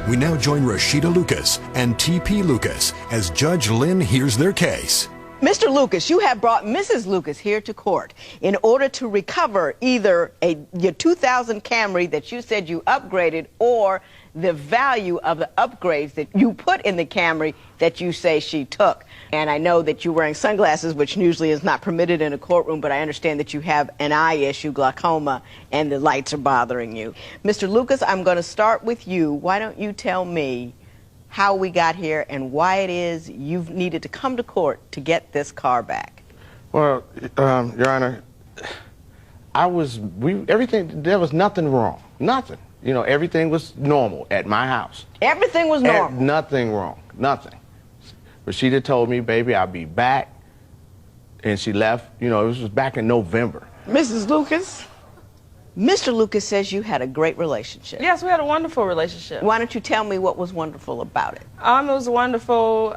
We now join Rashida Lucas and T.P. Lucas as Judge Lynn hears their case. Mr. Lucas, you have brought Mrs. Lucas here to court in order to recover either your 2000 Camry that you said you upgraded or the value of the upgrades that you put in the Camry that you say she took. And I know that you're wearing sunglasses, which usually is not permitted in a courtroom, but I understand that you have an eye issue, glaucoma, and the lights are bothering you. Mr. Lucas, I'm going to start with you. Why don't you tell me how we got here and why it is you've needed to come to court to get this car back? Well, Your Honor, everything, there was nothing wrong, nothing. You know, everything was normal at my house. Everything was normal? Nothing wrong, nothing. Rashida told me, baby, I'll be back, and she left. You know, this was back in November. Mrs. Lucas, Mr. Lucas says you had a great relationship. Yes, we had a wonderful relationship. Why don't you tell me what was wonderful about it? It was wonderful.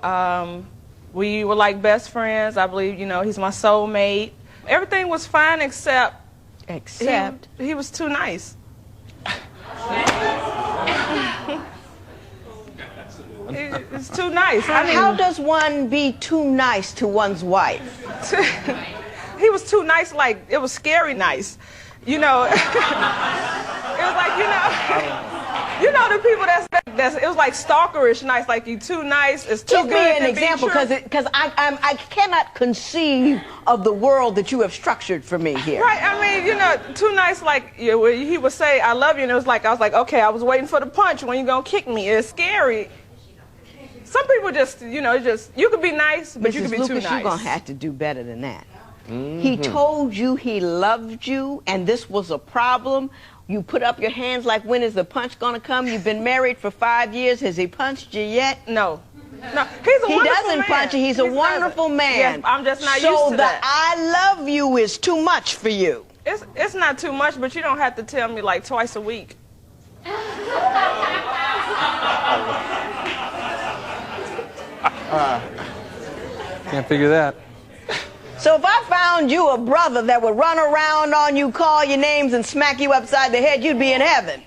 We were like best friends. I believe, you know, he's my soulmate. Everything was fine except... Except? He was too nice. It's too nice. I mean, how does one be too nice to one's wife? He was too nice, like, it was scary nice. You know, it was like, you know the people it was like stalkerish nice, like you too nice, it's too good to be true. Give me an example, because I cannot conceive of the world that you have structured for me here. Right, I mean, you know, too nice, like, he would say, I love you, and it was like, I was like, okay, I was waiting for the punch, when you gonna kick me? It's scary. Some people just, you know, you could be nice, but you could be Lucas, too nice. You're gonna have to do better than that. He told you he loved you, and this was a problem. You put up your hands like, when is the punch gonna come? You've been married for 5 years. Has he punched you yet? No. No, he's a wonderful man. He doesn't punch you. He's a wonderful man. Yes, I'm just not used So to the that. I love you is too much for you. It's not too much, but you don't have to tell me like twice a week. Can't figure that. So if I found you a brother that would run around on you, call your names, and smack you upside the head, you'd be in heaven.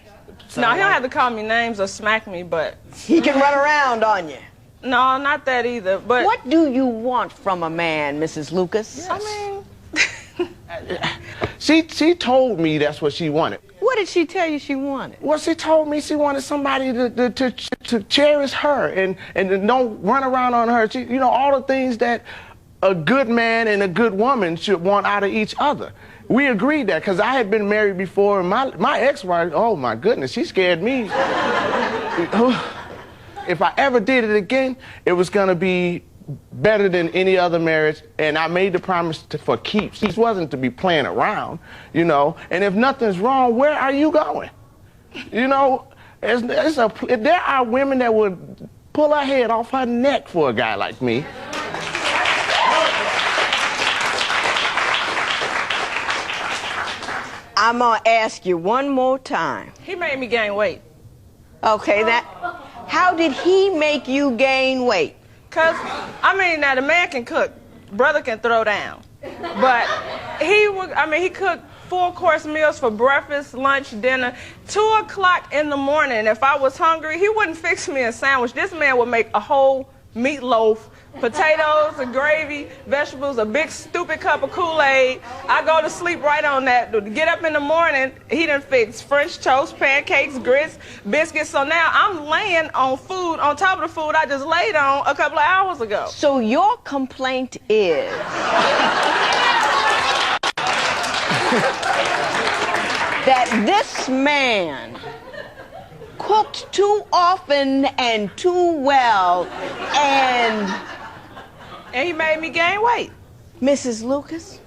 No, he don't have to call me names or smack me, but... He can run around on you. No, not that either, but... What do you want from a man, Mrs. Lucas? Yes. I mean... She told me that's what she wanted. What did she tell you she wanted? Well, she told me she wanted somebody to cherish her and don't run around on her. You know, all the things that a good man and a good woman should want out of each other. We agreed that, because I had been married before, and my ex-wife, oh my goodness, she scared me. If I ever did it again, it was gonna be better than any other marriage, and I made the promise for keeps. It wasn't to be playing around, you know, and if nothing's wrong, where are you going? You know, there are women that would pull her head off her neck for a guy like me. I'm gonna ask you one more time. He made me gain weight. Okay, how did he make you gain weight? Because, I mean, now the man can cook, brother can throw down. But he cooked full-course meals for breakfast, lunch, dinner. 2 o'clock in the morning, if I was hungry, he wouldn't fix me a sandwich. This man would make a whole meatloaf, potatoes, a gravy, vegetables, a big stupid cup of Kool-Aid. I go to sleep right on that. Get up in the morning, he done fix French toast, pancakes, grits, biscuits. So now I'm laying on food on top of the food I just laid on a couple of hours ago. So your complaint is that this man cooked too often and too well, and he made me gain weight. Mrs. Lucas,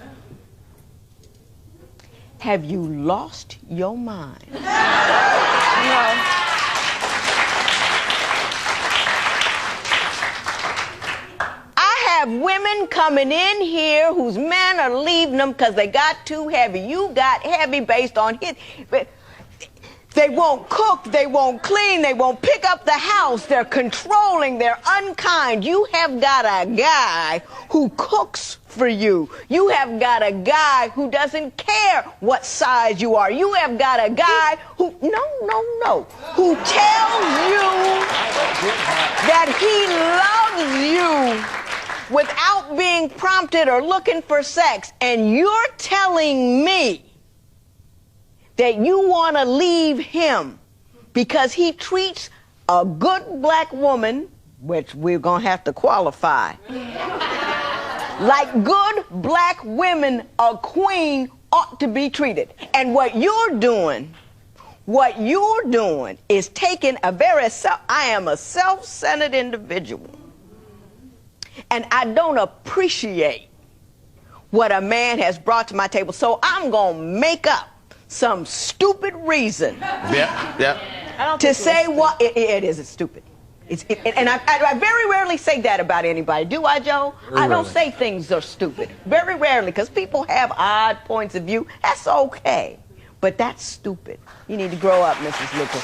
have you lost your mind? No. I have women coming in here whose men are leaving them because they got too heavy. You got heavy based on his... They won't cook, they won't clean, they won't pick up the house, they're controlling, they're unkind. You have got a guy who cooks for you. You have got a guy who doesn't care what size you are. You have got a guy who, who tells you that he loves you without being prompted or looking for sex, and you're telling me that you want to leave him because he treats a good black woman, which we're going to have to qualify, like good black women, a queen ought to be treated. And what you're doing is taking I am a self-centered individual. And I don't appreciate what a man has brought to my table. So I'm going to make up some stupid reason to say what it is stupid. And I very rarely say that about anybody. Do I, Joe? I don't say things are stupid. Very rarely, because people have odd points of view. That's okay. But that's stupid. You need to grow up, Mrs. Lucas.